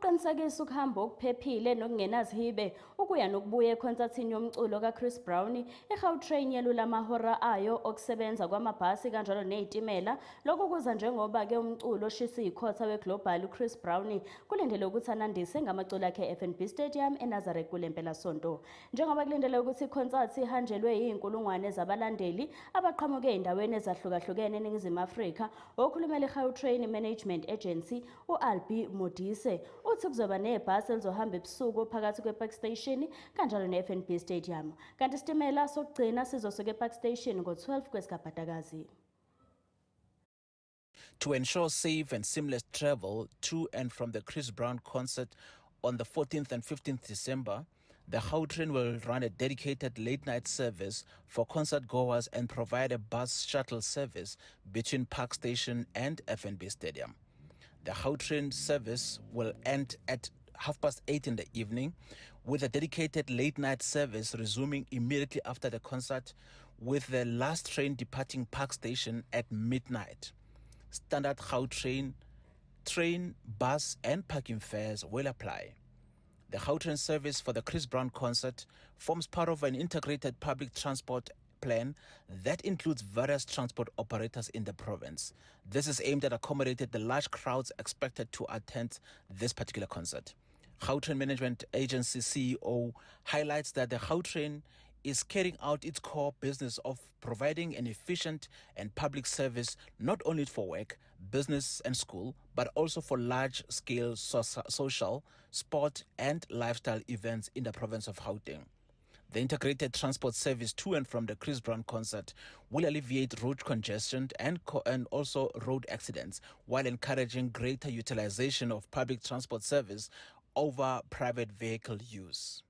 ukuqinisekisa ukuhamba okuphephile nokungenazihibe ukuya nokubuya ekhonsathini yomculo kaChris Brown eGautrain yelula amahora ayo okusebenza kwamabhasi kanjalo nezitimela. Lokhu kuza njengoba-ke umculo oshisa ikhotha weglobal uChris Brown kulindele ukuthi anandise ngamaculo akhe e-FNB Stadium eNazareth kule mpelasonto. Njengoba kulindele ukuthi ikhonsathi ihanjelwe iy'nkulungwane zabalandeli abaqhamuke ey'ndaweni ezahlukahlukene eNingizimu Afrika, okhulumela iGautrain Management Agency u-Albie Modise uthi kuzoba nebhasi elizohamba ebusuku phakathi kwePark Station kanjalo ne-FNB Stadium, kanti isitimela sokugcina sizosuka ePark Station ngo-12 kwesigabhadakazi. To ensure safe and seamless travel to and from the Chris Brown concert on the 14th and 15th December, the Gautrain will run a dedicated late-night service for concert goers and provide a bus shuttle service between Park Station and FNB Stadium. The Gautrain service will end at 8:30 in the evening, with a dedicated late-night service resuming immediately after the concert, with the last train departing Park Station at midnight. Standard Gautrain train, bus and parking fares will apply. The Gautrain service for the Chris Brown concert forms part of an integrated public transport plan that includes various transport operators in the province. This is aimed at accommodating the large crowds expected to attend this particular concert. Gautrain Management Agency CEO highlights that the Gautrain is carrying out its core business of providing an efficient and public service not only for work, business and school, but also for large-scale social, sport and lifestyle events in the province of Gauteng. The integrated transport service to and from the Chris Brown concert will alleviate road congestion and also road accidents, while encouraging greater utilization of public transport service over private vehicle use.